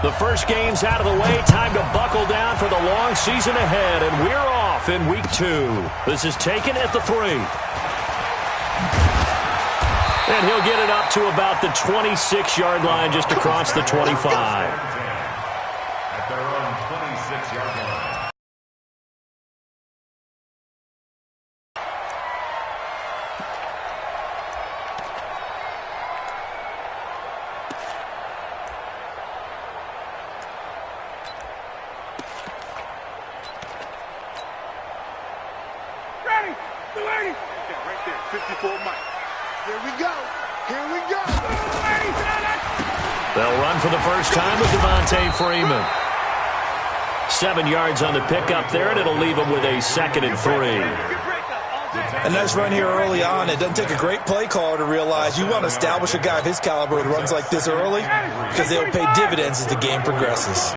The first game's out of the way. Time to buckle down for the long season ahead, and we're off in week 2. This is taken at the 3. And he'll get it up to about the 26-yard line, just across the 25. At their own 26-yard line. Right there, 54 Mike. Here we go. Here we go. They'll run for the first time with Devontae Freeman. 7 yards on the pickup there, and it'll leave him with a 2nd and 3. A nice run here early on. It doesn't take a great play caller to realize you want to establish a guy of his caliber with runs like this early, because they'll pay dividends as the game progresses.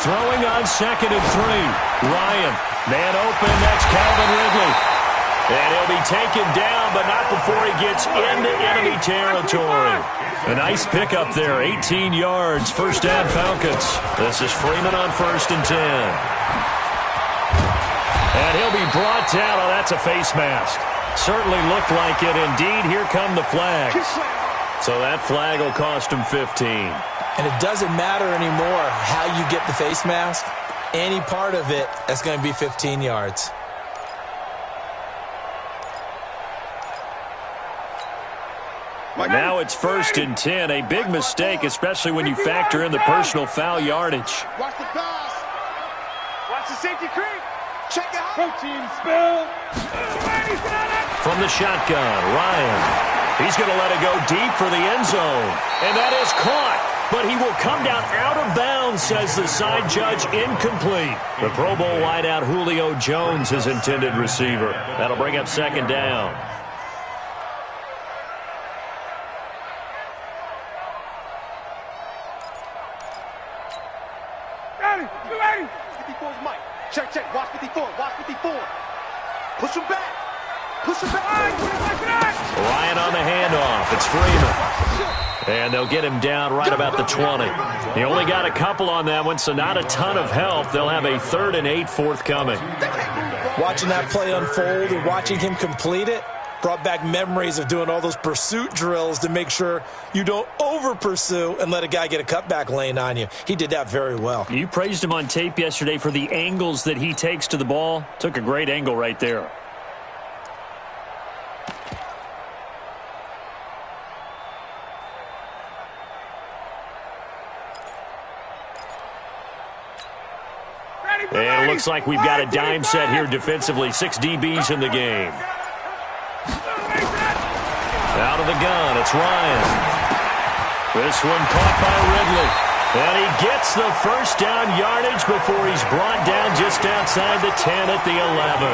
Throwing on 2nd and 3. Ryan, man open, that's Calvin Ridley. And he'll be taken down, but not before he gets into enemy territory. A nice pickup there, 18 yards, first down Falcons. This is Freeman on 1st and 10. And he'll be brought down. Oh, that's a face mask. Certainly looked like it. Indeed, here come the flags. So that flag will cost him 15. And it doesn't matter anymore how you get the face mask. Any part of it, that's going to be 15 yards. Now it's 1st and 10. A big mistake, especially when you factor in the personal foul yardage. Watch the pass. Watch the safety creep. Check it out. Protein spill. From the shotgun, Ryan. He's going to let it go deep for the end zone. And that is caught. But he will come down out of bounds, says the side judge. Incomplete. The Pro Bowl wideout Julio Jones, his intended receiver. That'll bring up 2nd down. Ready. 54's Mike. Check. Watch 54. Watch 54. Push him back. Push him back. Ryan on the handoff. It's Freeman. And they'll get him down right about the 20. He only got a couple on that one, so not a ton of help. They'll have a 3rd and 8 forthcoming. Watching that play unfold and watching him complete it brought back memories of doing all those pursuit drills to make sure you don't over-pursue and let a guy get a cutback lane on you. He did that very well. You praised him on tape yesterday for the angles that he takes to the ball. Took a great angle right there. And it looks like we've got a dime set here defensively. 6 DBs in the game. Out of the gun, it's Ryan. This one caught by Ridley. And he gets the first down yardage before he's brought down just outside the 10 at the 11.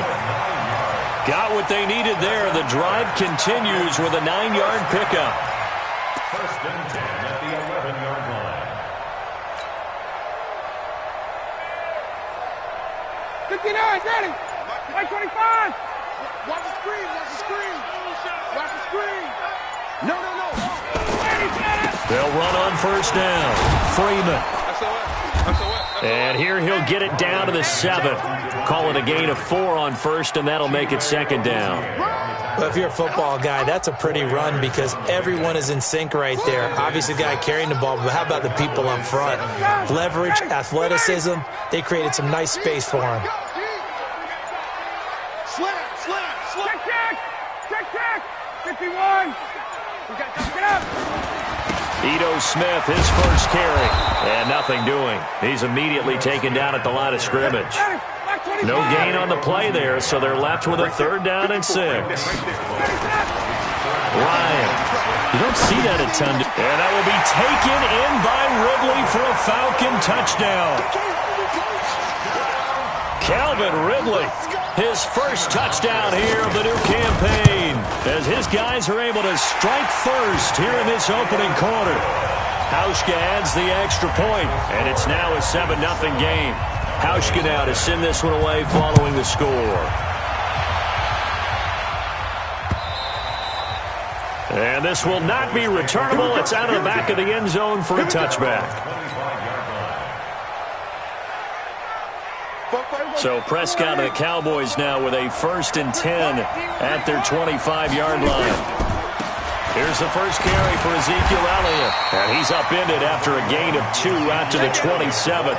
Got what they needed there. The drive continues with a 9-yard pickup. 1st and 10 at the 11-yard line. 59, ready. Mike 25. Watch the screen. Watch the screen. Watch the screen. No. They'll run on 1st down. Freeman. And here he'll get it down to the 7. Call it a gain of 4 on 1st, and that'll make it 2nd down. Well, if you're a football guy, that's a pretty run because everyone is in sync right there. Obviously, the guy carrying the ball, but how about the people up front? Leverage, athleticism, they created some nice space for him. Slam. Check. 51. Get up. Ito Smith, his first carry. And nothing doing. He's immediately taken down at the line of scrimmage. No gain on the play there, so they're left with a 3rd down and 6. Ryan. You don't see that a ton. And that will be taken in by Ridley for a Falcon touchdown. Calvin Ridley, his first touchdown here of the new campaign, as his guys are able to strike first here in this opening quarter. Hauschka adds the extra point, and it's now a 7-0 game. Hauschka now to send this one away following the score. And this will not be returnable. It's out of the back of the end zone for a touchback. So Prescott and the Cowboys now with a 1st and 10 at their 25-yard line. Here's the first carry for Ezekiel Elliott. And he's upended after a gain of 2 out to the 27.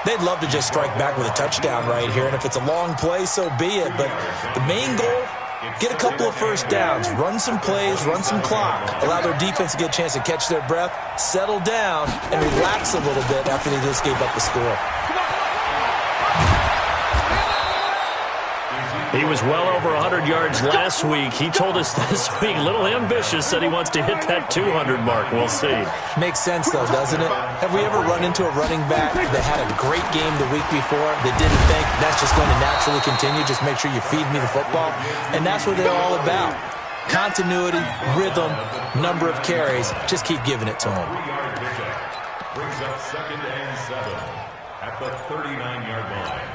They'd love to just strike back with a touchdown right here, and if it's a long play, so be it. But the main goal, get a couple of first downs, run some plays, run some clock, allow their defense to get a chance to catch their breath, settle down, and relax a little bit after they just gave up the score. He was well over 100 yards last week. He told us this week, a little ambitious, said he wants to hit that 200 mark. We'll see. Makes sense, though, doesn't it? Have we ever run into a running back that had a great game the week before that didn't think that's just going to naturally continue? Just make sure you feed me the football. And that's what they're all about. Continuity, rhythm, number of carries. Just keep giving it to them. Brings up 2nd and 7 at the 39-yard line.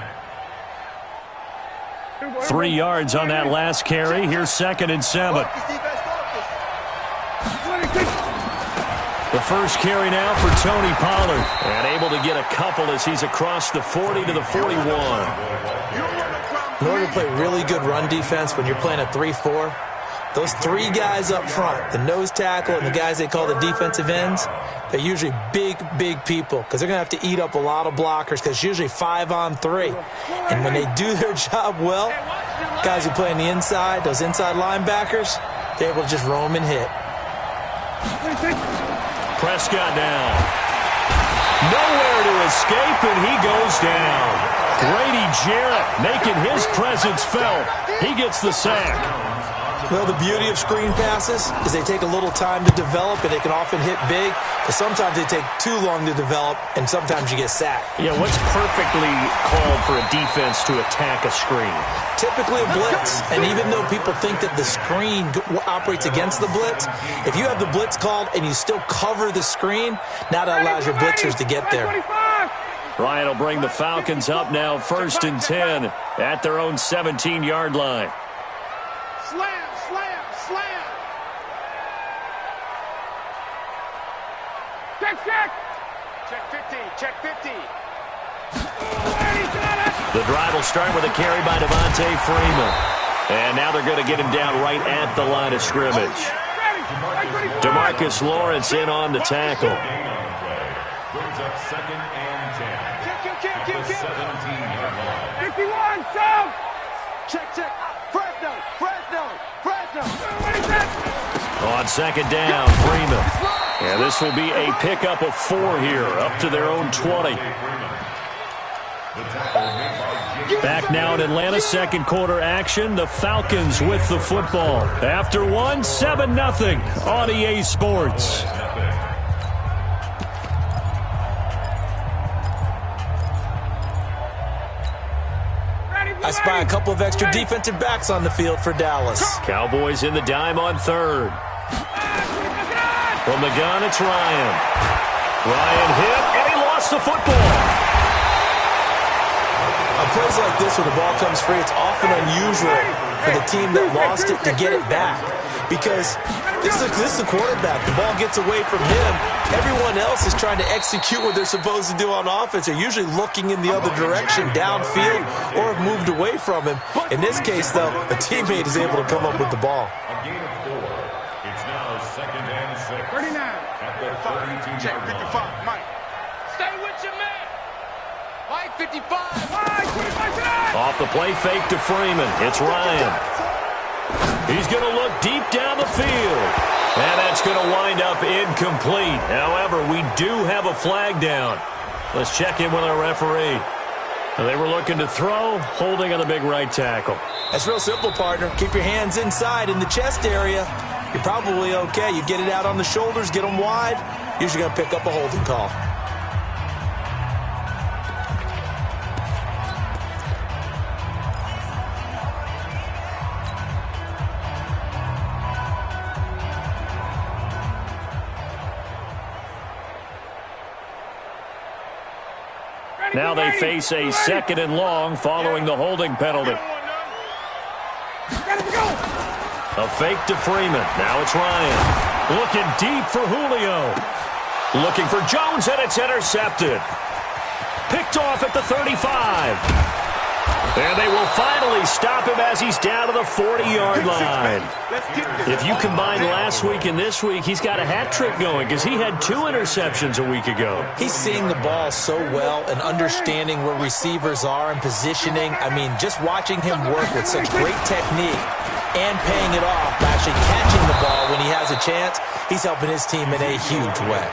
3 yards on that last carry. Here's 2nd and 7. The first carry now for Tony Pollard. And able to get a couple as he's across the 40 to the 41. In order to play really good run defense when you're playing a 3-4, those 3 guys up front, the nose tackle and the guys they call the defensive ends, they're usually big, big people because they're going to have to eat up a lot of blockers because it's usually 5 on 3. And when they do their job well, guys who play on the inside, those inside linebackers, they're able to just roam and hit. Prescott down. Nowhere to escape, and he goes down. Grady Jarrett making his presence felt. He gets the sack. Well, the beauty of screen passes is they take a little time to develop, and they can often hit big, but sometimes they take too long to develop, and sometimes you get sacked. Yeah, what's perfectly called for a defense to attack a screen? Typically a blitz, and even though people think that the screen operates against the blitz, if you have the blitz called and you still cover the screen, now that allows your blitzers to get there. Ryan will bring the Falcons up now 1st and 10 at their own 17-yard line. Slam, slam, slam. Check. Check 50, check 50. The drive will start with a carry by Devontae Freeman. And now they're going to get him down right at the line of scrimmage. DeMarcus Lawrence in on the tackle. Brings up 2nd and 10. Kill. 17-yard line. 51, South. Check. Fresno. On 2nd down, Freeman. And this will be a pickup of 4 here, up to their own 20. Back now in Atlanta, 2nd quarter action. The Falcons with the football. After 1, 7-0 on EA Sports. I spy a couple of extra defensive backs on the field for Dallas. Cowboys in the dime on 3rd. From the gun, it's Ryan. Ryan hit, and he lost the football. On plays like this, when the ball comes free, it's often unusual for the team that lost it to get it back. Because this is a quarterback. The ball gets away from him. Everyone else is trying to execute what they're supposed to do on offense. They're usually looking in the other direction, downfield, or have moved away from him. In this case, though, a teammate is able to come up with the ball. A gain of 4. It's now 2nd and 6. 39. At the 32-yard Check line. 55, Mike. Stay with your man. Mike, 55. Mike, 25. Off the play fake to Freeman. It's Ryan. He's going to look deep down the field. And that's going to wind up incomplete. However, we do have a flag down. Let's check in with our referee. They were looking to throw, holding on the big right tackle. That's real simple, partner. Keep your hands inside in the chest area. You're probably okay. You get it out on the shoulders, get them wide. Usually going to pick up a holding call. Now they face a 2nd and long following the holding penalty. A fake to Freeman. Now it's Ryan. Looking deep for Julio. Looking for Jones, and it's intercepted. Picked off at the 35. And they will finally stop him as he's down to the 40-yard line. If you combine last week and this week, he's got a hat trick going because he had 2 interceptions a week ago. He's seeing the ball so well and understanding where receivers are and positioning. I mean, just watching him work with such great technique and paying it off by actually catching the ball when he has a chance, he's helping his team in a huge way.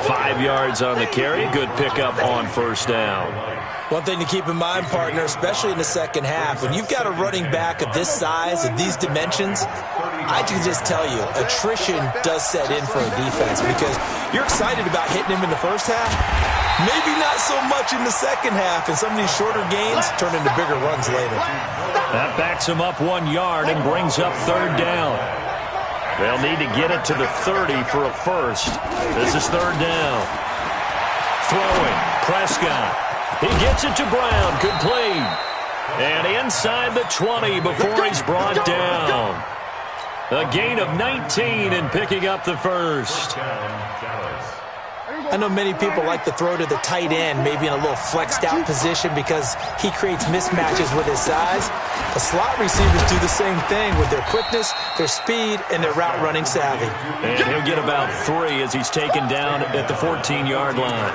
5 yards on the carry. Good pickup on first down. One thing to keep in mind, partner, especially in the second half, when you've got a running back of this size, of these dimensions, I can just tell you, attrition does set in for a defense because you're excited about hitting him in the first half. Maybe not so much in the second half, and some of these shorter gains turn into bigger runs later. That backs him up 1 yard and brings up third down. They'll need to get it to the 30 for a first. This is third down. Throwing, Prescott. He gets it to Brown. Good play. And inside the 20 before he's brought down. A gain of 19 and picking up the first. I know many people like to throw to the tight end, maybe in a little flexed out position because he creates mismatches with his size. The slot receivers do the same thing with their quickness, their speed, and their route running savvy. And he'll get about 3 as he's taken down at the 14-yard line.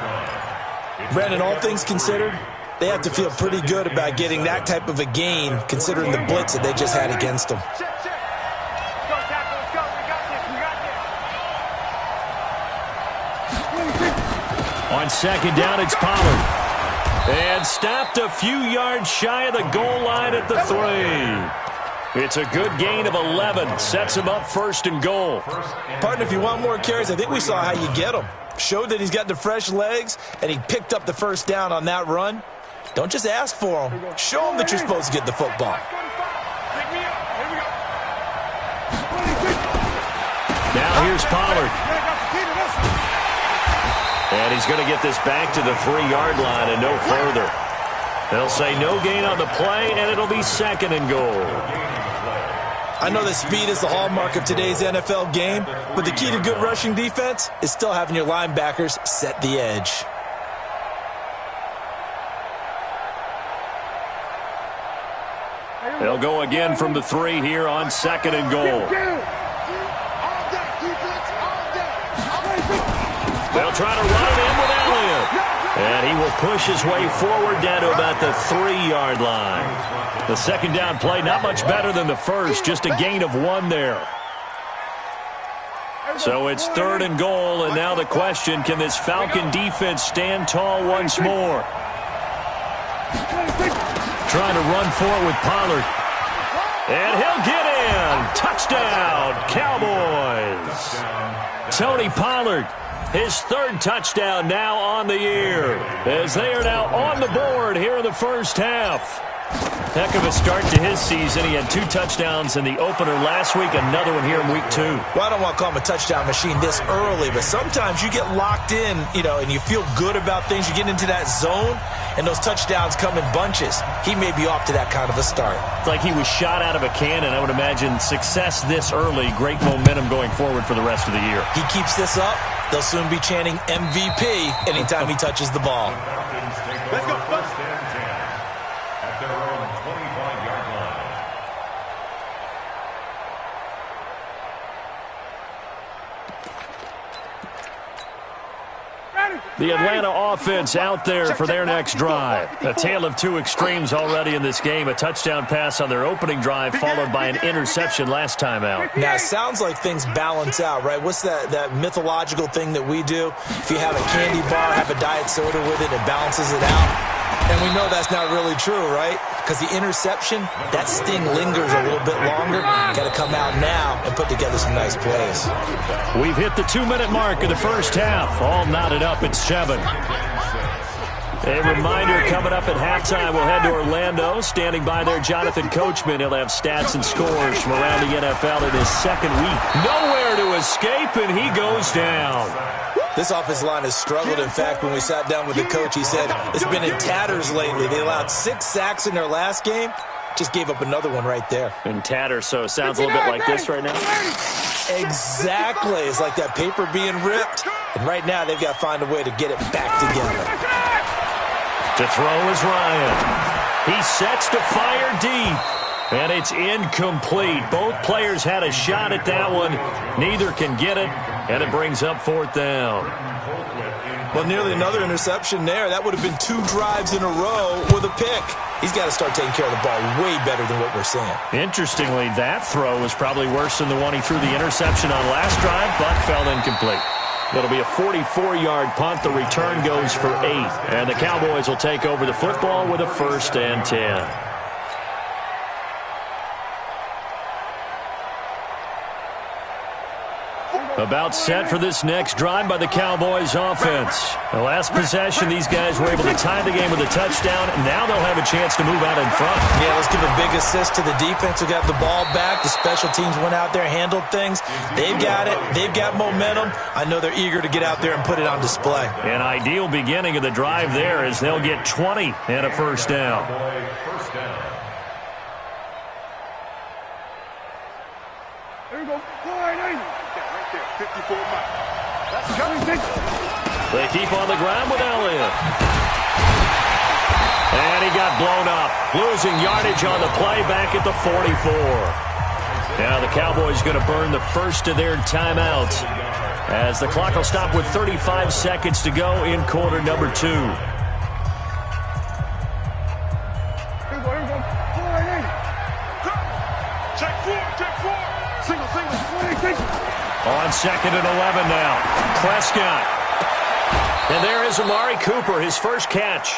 Brandon, all things considered, they have to feel pretty good about getting that type of a gain considering the blitz that they just had against them. On second down, it's Pollard. And stopped a few yards shy of the goal line at the 3. It's a good gain of 11. Sets him up first and goal. Partner, if you want more carries, I think we saw how you get them. Showed that he's got the fresh legs, and he picked up the first down on that run. Don't just ask for him. Show him that you're supposed to get the football. Now here's Pollard. And he's going to get this back to the 3-yard line and no further. They'll say no gain on the play, and it'll be second and goal. I know that speed is the hallmark of today's NFL game, but the key to good rushing defense is still having your linebackers set the edge. They'll go again from the 3 here on second and goal. They'll try to run it in with Elliott. And he will push his way forward down to about the 3-yard line. The second down play, not much better than the first, just a gain of 1 there. So it's third and goal, and now the question, can this Falcon defense stand tall once more? Trying to run for it with Pollard. And he'll get in. Touchdown, Cowboys. Tony Pollard. His 3rd touchdown now on the year as they are now on the board here in the first half. Heck of a start to his season. He had 2 touchdowns in the opener last week, another one here in week 2. Well, I don't want to call him a touchdown machine this early, but sometimes you get locked in, and you feel good about things. You get into that zone, and those touchdowns come in bunches. He may be off to that kind of a start. It's like he was shot out of a cannon. I would imagine success this early, great momentum going forward for the rest of the year. He keeps this up, they'll soon be chanting MVP anytime he touches the ball. Let's go. First and 10 at their own 25-yard line. The Atlanta offense out there for their next drive. A tale of 2 extremes already in this game. A touchdown pass on their opening drive followed by an interception last time out. Now, it sounds like things balance out, right? What's that mythological thing that we do? If you have a candy bar, have a diet soda with it, it balances it out. And we know that's not really true, right? Because the interception, that sting lingers a little bit longer. Got to come out now and put together some nice plays. We've hit the 2-minute mark of the first half. All knotted up at 7. A reminder, coming up at halftime, we'll head to Orlando. Standing by there, Jonathan Coachman. He'll have stats and scores from around the NFL in his 2nd week. Nowhere to escape, and he goes down. This offensive line has struggled. In fact, when we sat down with the coach, he said it's been in tatters lately. They allowed 6 sacks in their last game. Just gave up another one right there. And Tatterso sounds a little bit like this right now. Exactly. It's like that paper being ripped. And right now they've got to find a way to get it back together. To throw is Ryan. He sets to fire deep. And it's incomplete. Both players had a shot at that one. Neither can get it. And it brings up 4th down. Well, nearly another interception there. That would have been 2 drives in a row with a pick. He's got to start taking care of the ball way better than what we're seeing. Interestingly, that throw was probably worse than the one he threw the interception on last drive, but fell incomplete. It'll be a 44-yard punt. The return goes for 8. And the Cowboys will take over the football with a 1st and 10. About set for this next drive by the Cowboys offense. The last possession, these guys were able to tie the game with a touchdown, and now they'll have a chance to move out in front. Yeah, let's give a big assist to the defense who got the ball back. The special teams went out there, handled things. They've got it. They've got momentum. I know they're eager to get out there and put it on display. An ideal beginning of the drive there as they'll get 20 and a 1st down. There you go. They keep on the ground with Elliott. And he got blown up. Losing yardage on the play back at the 44. Now the Cowboys going to burn the first of their timeouts as the clock will stop with 35 seconds to go in quarter number 2. On 2nd and 11 now. Prescott. And there is Amari Cooper, his first catch.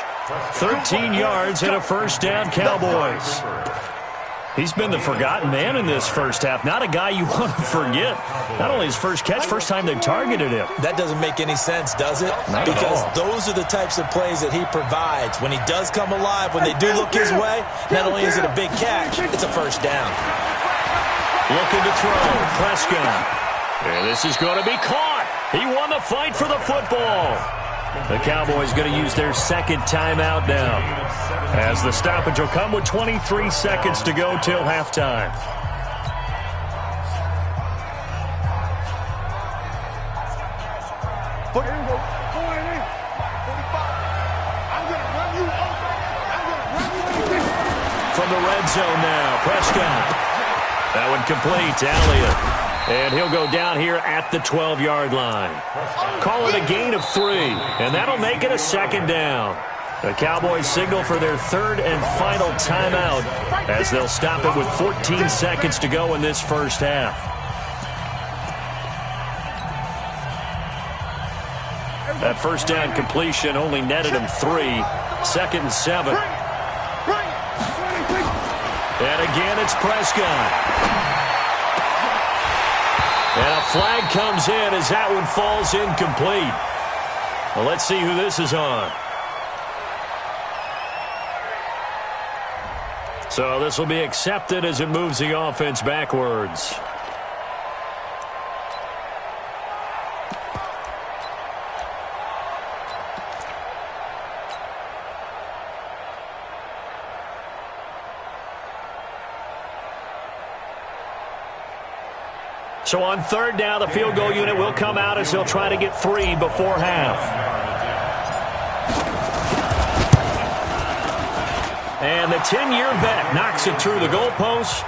13 yards and a 1st down, Cowboys. He's been the forgotten man in this first half. Not a guy you want to forget. Not only his first catch, first time they've targeted him. That doesn't make any sense, does it? Not because at all. Those are the types of plays that he provides. When he does come alive, when they do look his way, not only is it a big catch, it's a 1st down. Looking to throw. Prescott. And this is going to be caught. He won the fight for the football. The Cowboys going to use their 2nd timeout now, as the stoppage will come with 23 seconds to go till halftime. From the red zone now, Prescott. That one complete to Elliott. And he'll go down here at the 12-yard line. Call it a gain of 3, and that'll make it a 2nd down. The Cowboys signal for their 3rd and final timeout as they'll stop it with 14 seconds to go in this first half. That 1st down completion only netted him 3. 2nd and 7. And again, it's Prescott. And a flag comes in as that one falls incomplete. Well, let's see who this is on. So this will be accepted as it moves the offense backwards. So on 3rd down, the field goal unit will come out as they'll try to get 3 before half. And the 10-year vet knocks it through the goalpost.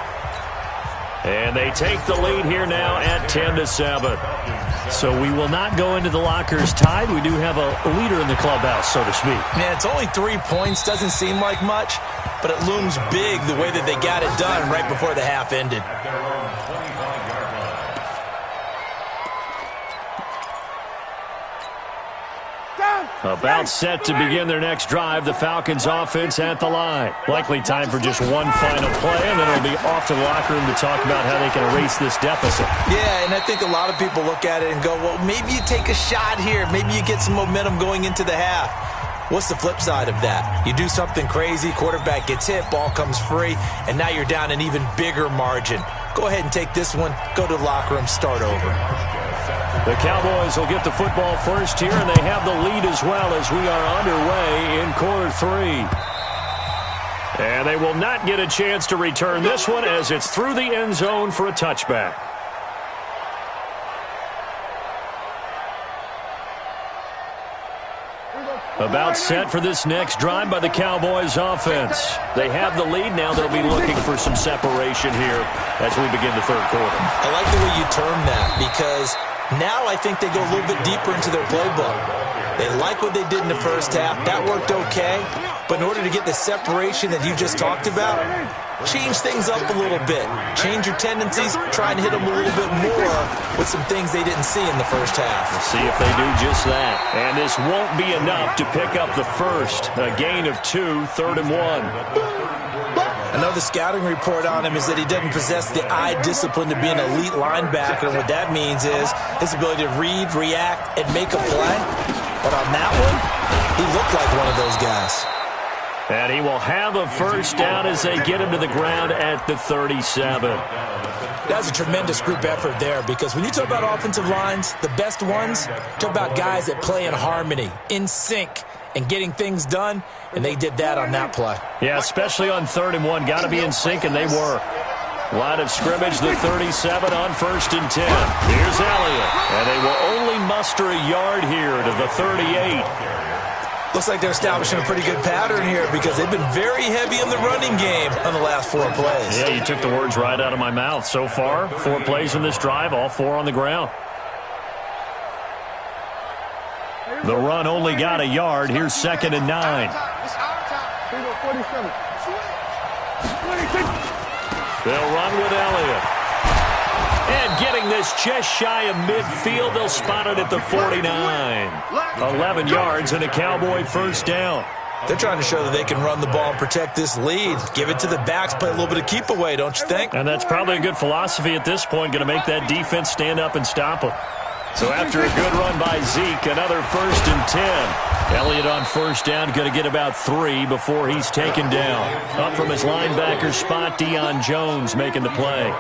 And they take the lead here now at 10-7. So we will not go into the lockers tied. We do have a leader in the clubhouse, so to speak. Man, it's only 3 points. Doesn't seem like much, but it looms big the way that they got it done right before the half ended. About set to begin their next drive, the Falcons offense at the line. Likely time for just one final play, and then it'll be off to the locker room to talk about how they can erase this deficit. Yeah, and I think a lot of people look at it and go, well, maybe you take a shot here. Maybe you get some momentum going into the half. What's the flip side of that? You do something crazy, quarterback gets hit, ball comes free, and now you're down an even bigger margin. Go ahead and take this one, go to the locker room, start over. The Cowboys will get the football first here, and they have the lead as well as we are underway in quarter 3. And they will not get a chance to return this one as it's through the end zone for a touchback. About set for this next drive by the Cowboys offense. They have the lead now. They'll be looking for some separation here as we begin the third quarter. I like the way you term that because now I think they go a little bit deeper into their playbook. They like what they did in the first half. That worked okay. But in order to get the separation that you just talked about, change things up a little bit. Change your tendencies. Try and hit them a little bit more with some things they didn't see in the first half. We'll see if they do just that. And this won't be enough to pick up the first. A gain of 2, 3rd and 1. Another scouting report on him is that he doesn't possess the eye discipline to be an elite linebacker. And what that means is his ability to read, react, and make a play. But on that one, he looked like one of those guys. And he will have a first down as they get him to the ground at the 37. That's a tremendous group effort there because when you talk about offensive lines, the best ones, talk about guys that play in harmony, in sync, and getting things done, and they did that on that play. Yeah, especially on 3rd and 1. Got to be in sync, and they were. Line of scrimmage, the 37 on 1st and 10. Here's Elliott, and they will only muster a yard here to the 38. Looks like they're establishing a pretty good pattern here because they've been very heavy in the running game on the last 4 plays. Yeah, you took the words right out of my mouth. So far, 4 plays in this drive, all 4 on the ground. The run only got a yard. Here's 2nd and 9. They'll run with Elliott. And getting this just shy of midfield, they'll spot it at the 49. 11 yards and a Cowboy first down. They're trying to show that they can run the ball and protect this lead. Give it to the backs, play a little bit of keep away, don't you think? And that's probably a good philosophy at this point, going to make that defense stand up and stop them. So after a good run by Zeke, another 1st and 10. Elliott on first down, going to get about 3 before he's taken down. Up from his linebacker spot, Deion Jones making the play.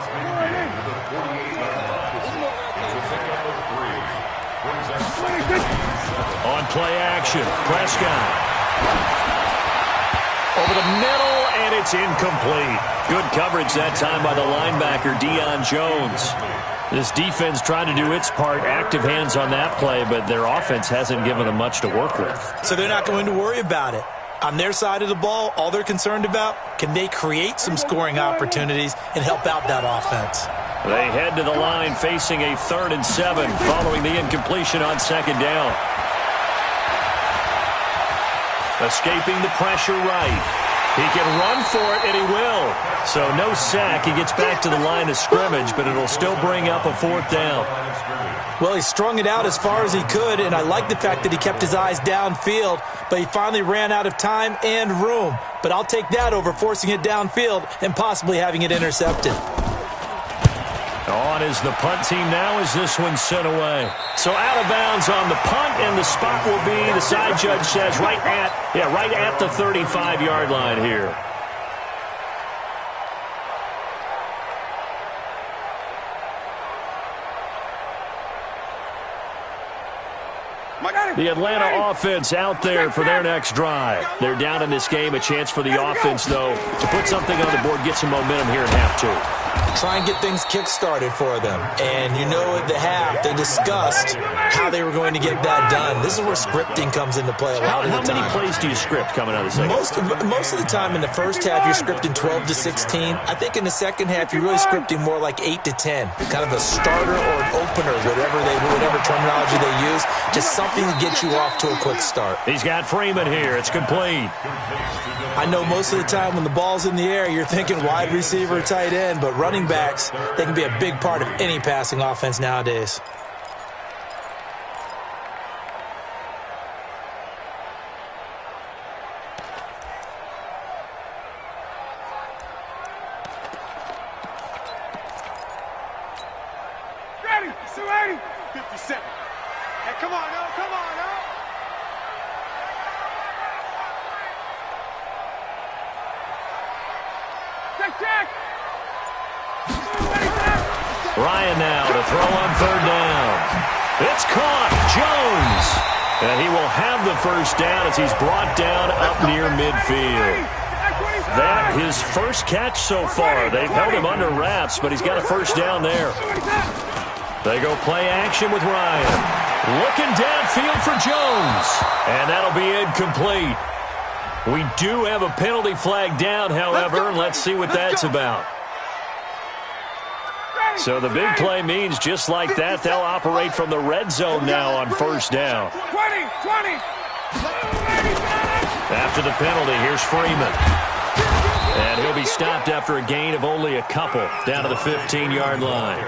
On play action, Prescott. Over the middle, and it's incomplete. Good coverage that time by the linebacker, Deion Jones. This defense trying to do its part, active hands on that play, but their offense hasn't given them much to work with. So they're not going to worry about it. On their side of the ball, all they're concerned about, can they create some scoring opportunities and help out that offense? They head to the line facing a 3rd and 7 following the incompletion on 2nd down. Escaping the pressure right. He can run for it, and he will. So no sack. He gets back to the line of scrimmage, but it'll still bring up a 4th down. Well, he strung it out as far as he could, and I like the fact that he kept his eyes downfield, but he finally ran out of time and room. But I'll take that over forcing it downfield and possibly having it intercepted. On is the punt team now as this one's sent away. So out of bounds on the punt, and the spot will be, the side judge says, right at the 35-yard line here. The Atlanta offense out there for their next drive. They're down in this game. A chance for the offense, though, to put something on the board, get some momentum here in half 2. Try and get things kick-started for them. And you know at the half, they discussed how they were going to get that done. This is where scripting comes into play a lot of the time. How many plays do you script coming out of the second? Most of the time in the first half, you're scripting 12 to 16. I think in the second half, you're really scripting more like 8 to 10. Kind of a starter or an opener, whatever terminology they use. Just something to get you off to a quick start. He's got Freeman here. It's complete. I know most of the time when the ball's in the air, you're thinking wide receiver or tight end, but running backs, they can be a big part of any passing offense nowadays. Ready, 280. 57. Hey, come on, now, come on, now. Check. Ryan now to throw on 3rd down. It's caught. Jones. And he will have the first down as he's brought down up near midfield. that his first catch so far. They've held him under wraps, but he's got a first down there. They go play action with Ryan. Looking downfield for Jones. And that'll be incomplete. We do have a penalty flag down, however. Let's see what that's about. So the big play means just like that, they'll operate from the red zone now on first down. 20. After the penalty, here's Freeman. And he'll be stopped after a gain of only a couple down to the 15-yard line.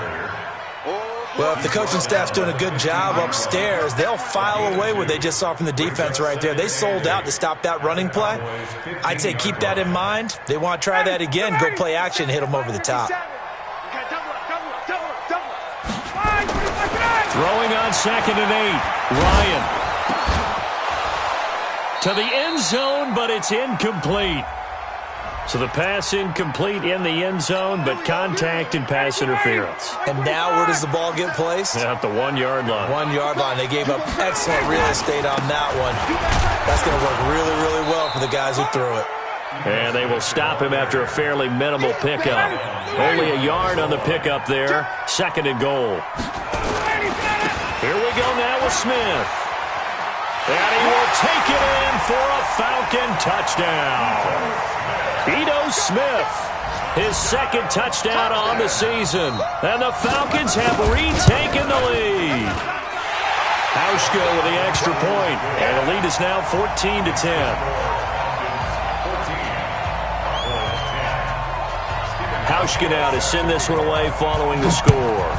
Well, if the coaching staff's doing a good job upstairs, they'll file away what they just saw from the defense right there. They sold out to stop that running play. I'd say keep that in mind. They want to try that again, go play action, hit them over the top. Throwing on 2nd and 8. Ryan. To the end zone, but it's incomplete. So the pass incomplete in the end zone, but contact and pass interference. And now where does the ball get placed? At the 1-yard line. 1-yard line. They gave up excellent real estate on that one. That's going to work really, really well for the guys who threw it. And they will stop him after a fairly minimal pickup. Only a yard on the pickup there. 2nd and goal. Here we go now with Smith. And he will take it in for a Falcon touchdown. Ito Smith, his 2nd touchdown on the season. And the Falcons have retaken the lead. Hauschka with the extra point. And the lead is now 14-10. Hauschka now to send this one away following the score.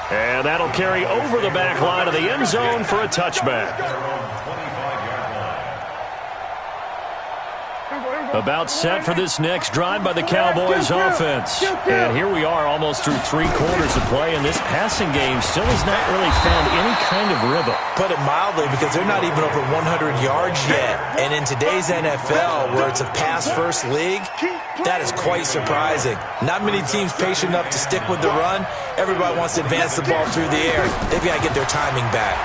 And that'll carry over the back line of the end zone for a touchback. About set for this next drive by the Cowboys offense. And here we are almost through 3 quarters of play, and this passing game still has not really found any kind of rhythm. Put it mildly, because they're not even over 100 yards yet. And in today's NFL, where it's a pass-first league, that is quite surprising. Not many teams patient enough to stick with the run. Everybody wants to advance the ball through the air. They've got to get their timing back.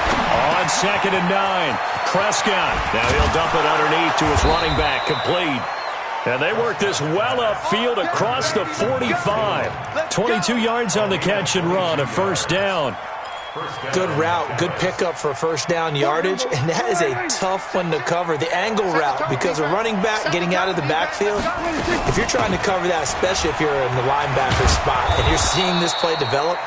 On 2nd and 9, Prescott. Now he'll dump it underneath to his running back, complete. And they work this well upfield across the 45. 22 yards on the catch and run, a first down. Good route, good pickup for first down yardage, and that is a tough one to cover. The angle route, because a running back getting out of the backfield, if you're trying to cover that, especially if you're in the linebacker spot and you're seeing this play develop,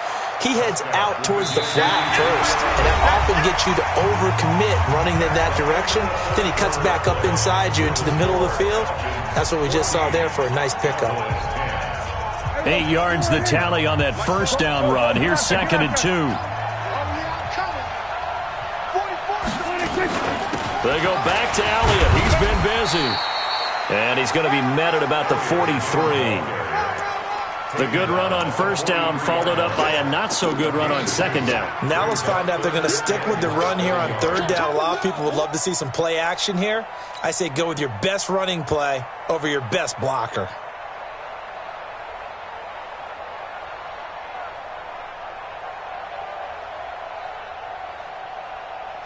he heads out towards the flat first, and that often gets you to overcommit running in that direction. Then he cuts back up inside you into the middle of the field. That's what we just saw there for a nice pickup. 8 yards the tally on that first down run. Here's 2nd and 2. They go back to Elliott. He's been busy. And he's going to be met at about the 43. The good run on first down followed up by a not-so-good run on 2nd down. Now let's find out if they're going to stick with the run here on 3rd down. A lot of people would love to see some play action here. I say go with your best running play over your best blocker.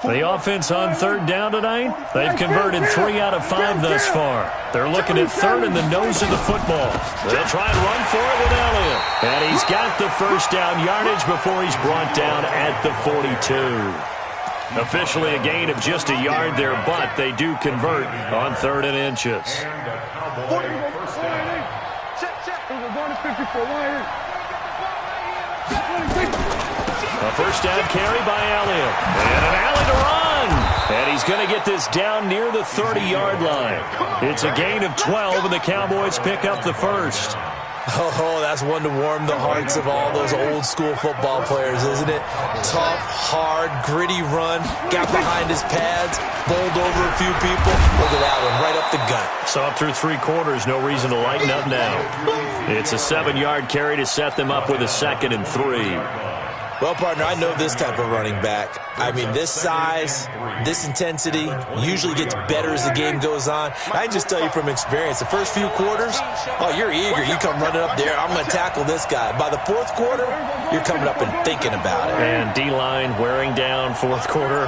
The offense on 3rd down tonight, they've converted 3 out of 5 thus far. They're looking at 3rd in the nose of the football. They'll try and run for it with Elliott. And he's got the first down yardage before he's brought down at the 42. Officially a gain of just a yard there, but they do convert on 3rd and inches. A first down carry by Elliott. And an alley to run. And he's going to get this down near the 30-yard line. It's a gain of 12, and the Cowboys pick up the first. Oh, that's one to warm the hearts of all those old-school football players, isn't it? Tough, hard, gritty run. Got behind his pads, bowled over a few people. Look at that one, right up the gut. So up through 3 quarters, no reason to lighten up now. It's a 7-yard carry to set them up with a 2nd and 3. Well, partner, I know this type of running back. I mean, this size, this intensity usually gets better as the game goes on. I can just tell you from experience, the first few quarters, oh, you're eager. You come running up there, I'm going to tackle this guy. By the fourth quarter, you're coming up and thinking about it. And D-line wearing down fourth quarter.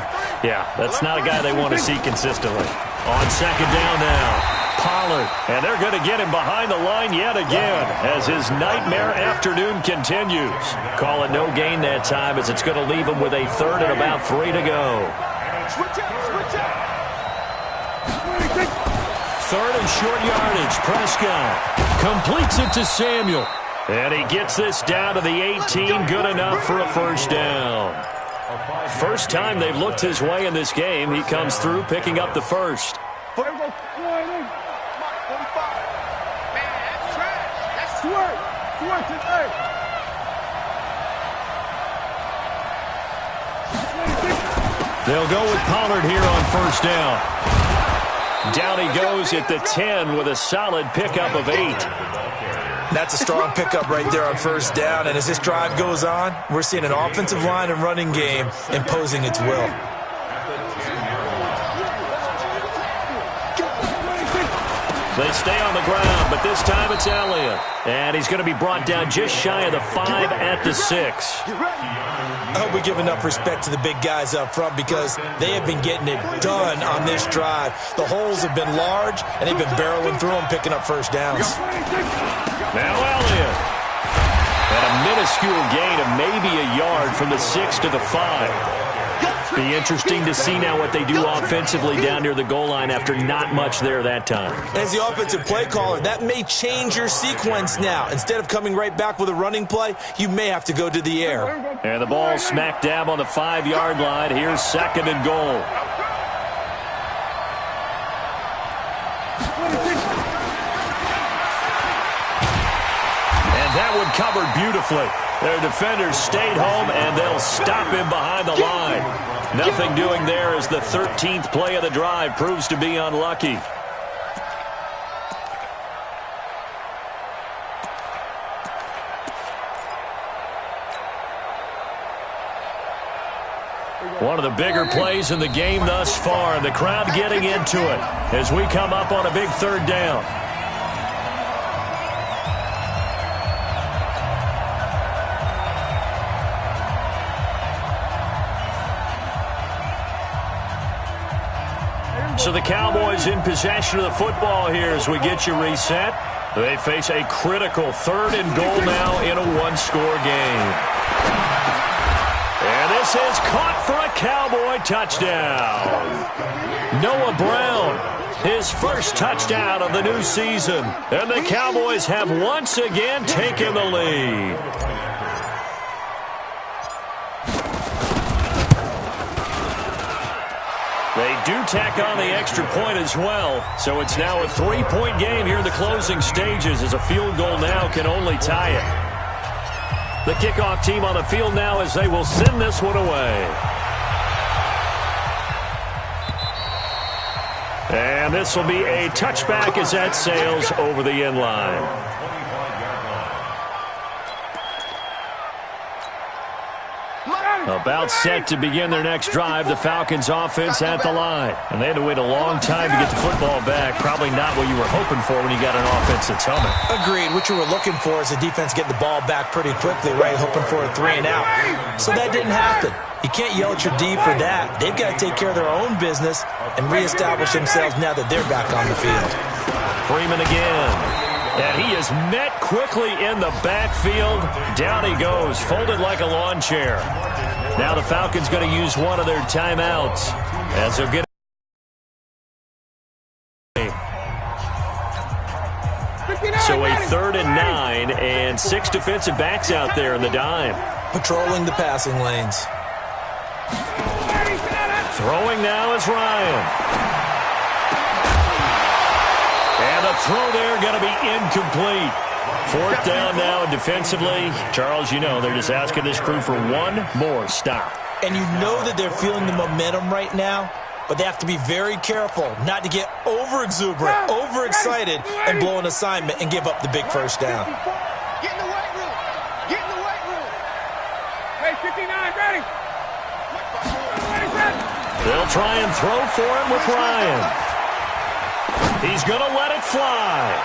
Yeah, that's not a guy they want to see consistently. On second down now. Pollard, and they're going to get him behind the line yet again as his nightmare afternoon continues. Call it no gain that time as it's going to leave him with a third and about 3 to go. Switch up. Third and short yardage. Prescott completes it to Samuel. And he gets this down to the 18. Good enough for a first down. First time they've looked his way in this game. He comes through picking up the first. They'll go with Pollard here on first down. Down he goes at the 10 with a solid pickup of 8. That's a strong pickup right there on first down. And as this drive goes on, we're seeing an offensive line and running game imposing its will. They stay on the ground, but this time it's Elliott. And he's going to be brought down just shy of the 5 at the 6. I hope we give enough respect to the big guys up front because they have been getting it done on this drive. The holes have been large, and they've been barreling through them, picking up first downs. Now Elliott. And a minuscule gain of maybe a yard from the 6 to the 5. Be interesting to see now what they do offensively down near the goal line after not much there that time. As the offensive play caller, that may change your sequence now. Instead of coming right back with a running play, you may have to go to the air. And the ball smack dab on the 5-yard line. Here's second and goal. And that one covered beautifully. Their defenders stayed home, and they'll stop him behind the line. Nothing doing there as the 13th play of the drive proves to be unlucky. One of the bigger plays in the game thus far, and the crowd getting into it as we come up on a big third down. So the Cowboys in possession of the football here as we get you reset. They face a critical third and goal now in a one-score game. And this is caught for a Cowboy touchdown. Noah Brown, his first touchdown of the new season. And the Cowboys have once again taken the lead. They do tack on the extra point as well, so it's now a 3-point game here in the closing stages as a field goal now can only tie it. The kickoff team on the field now as they will send this one away. And this will be a touchback as that sails over the end line. About set to begin their next drive, the Falcons offense at the line. And they had to wait a long time to get the football back. Probably not what you were hoping for when you got an offense that's humming. Agreed. What you were looking for is the defense getting the ball back pretty quickly, right? Hoping for a 3 and out. So that didn't happen. You can't yell at your D for that. They've got to take care of their own business and reestablish themselves now that they're back on the field. Freeman again. And he is met quickly in the backfield. Down he goes, folded like a lawn chair. Now the Falcons going to use one of their timeouts as they'll get. So a 3rd and 9 and 6 defensive backs out there in the dime. Patrolling the passing lanes. Throwing now is Ryan. And the throw there going to be incomplete. 4th down now, and defensively, Charles, you know, they're just asking this crew for one more stop. And you know that they're feeling the momentum right now, but they have to be very careful not to get over-exuberant, overexcited, and blow an assignment and give up the big first down. Get in the weight room. Get in the weight room. Hey, 50 They'll try and throw for him with Ryan. He's going to let it fly.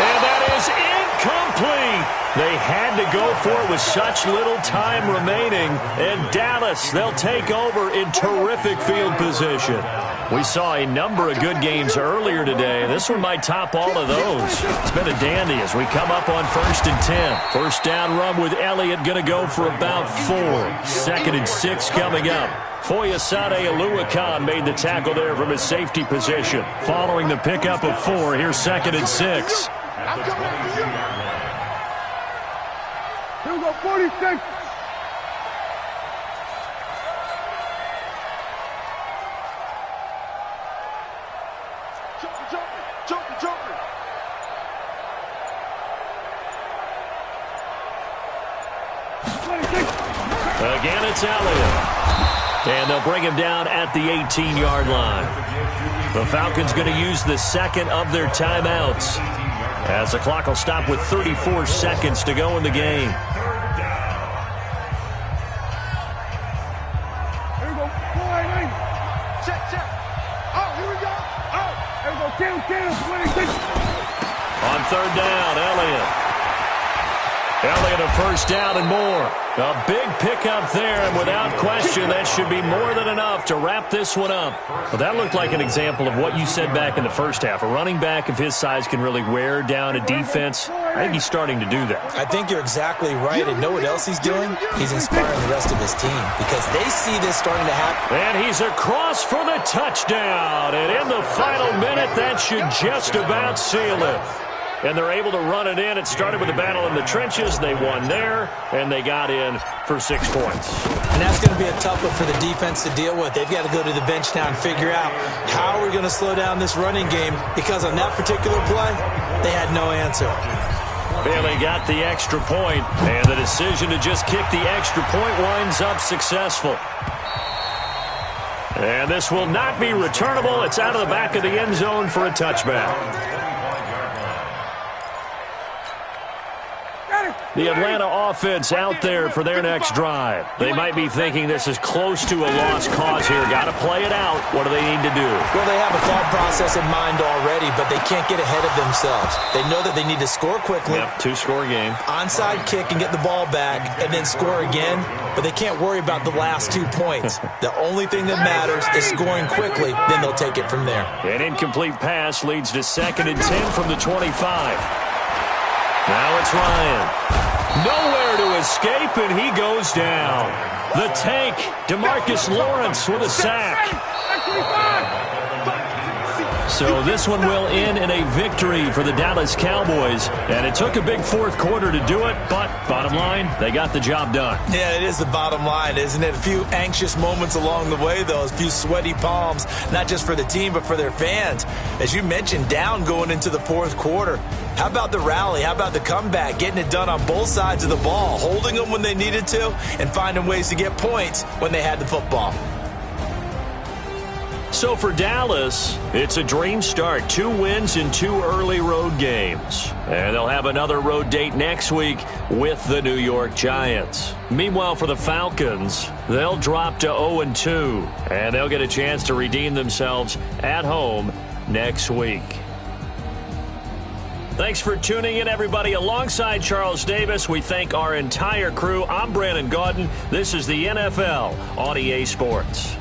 And that is incomplete. They had to go for it with such little time remaining. And Dallas, they'll take over in terrific field position. We saw a number of good games earlier today. This one might top all of those. It's been a dandy as we come up on 1st and 10. First down run with Elliott going to go for about 4. 2nd and 6 coming up. Foyesade Aluakan made the tackle there from his safety position. Following the pickup of 4, here's 2nd and 6. I'm coming after you. Here we go, 46. Joker. Again, it's Elliott. And they'll bring him down at the 18-yard line. The Falcons going to use the second of their timeouts, as the clock will stop with 34 seconds to go in the game. Here we go, 4-8. Check. Oh, here we go. Oh. Here we go, kill, 26. On 3rd down, Elliott a first down and more. A big pickup there, and without question, that should be more than enough to wrap this one up. Well, that looked like an example of what you said back in the first half. A running back of his size can really wear down a defense. I think he's starting to do that. I think you're exactly right. And know what else he's doing? He's inspiring the rest of his team because they see this starting to happen. And he's across for the touchdown. And in the final minute, that should just about seal it. And they're able to run it in. It started with a battle in the trenches. They won there, and they got in for 6 points. And that's going to be a tough one for the defense to deal with. They've got to go to the bench now and figure out how we're going to slow down this running game, because on that particular play, they had no answer. Bailey got the extra point, and the decision to just kick the extra point winds up successful. And this will not be returnable. It's out of the back of the end zone for a touchback. The Atlanta offense out there for their next drive. They might be thinking this is close to a lost cause here. Got to play it out. What do they need to do? Well, they have a thought process in mind already, but they can't get ahead of themselves. They know that they need to score quickly. Yep, 2-score game. Onside kick and get the ball back and then score again, but they can't worry about the last 2 points. The only thing that matters is scoring quickly, then they'll take it from there. An incomplete pass leads to 2nd and 10 from the 25. Now it's Ryan. Nowhere to escape, and he goes down. The tank, DeMarcus Lawrence with a sack. So this one will end in a victory for the Dallas Cowboys. And it took a big 4th quarter to do it, but bottom line, they got the job done. Yeah, it is the bottom line, isn't it? A few anxious moments along the way, though. A few sweaty palms, not just for the team, but for their fans. As you mentioned, down going into the 4th quarter. How about the rally? How about the comeback? Getting it done on both sides of the ball, holding them when they needed to, and finding ways to get points when they had the football. So for Dallas, it's a dream start. 2 wins in 2 early road games. And they'll have another road date next week with the New York Giants. Meanwhile, for the Falcons, they'll drop to 0-2. And they'll get a chance to redeem themselves at home next week. Thanks for tuning in, everybody. Alongside Charles Davis, we thank our entire crew. I'm Brandon Gaudin. This is the NFL on EA Sports.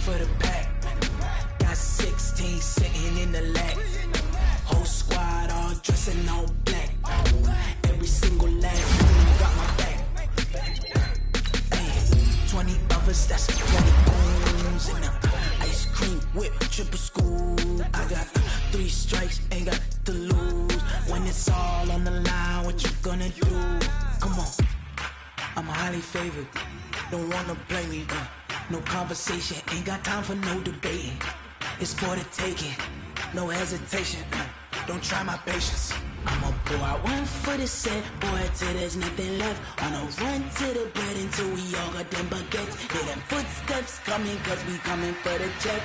for the pack. Got 16 sitting in the lag. Whole squad 20 of us, that's 20 goons. And ice cream whip, triple scoop. I got 3 strikes, ain't got to lose. When it's all on the line, what you gonna do? Come on, I'm highly favored. Don't wanna play me, no conversation, ain't got time for no debating. It's for the taking, no hesitation. Don't try my patience. I'ma pour out one for the set, boy, till there's nothing left. On a run to the bread until we all got them baguettes. Hear them footsteps coming, cause we coming for the check.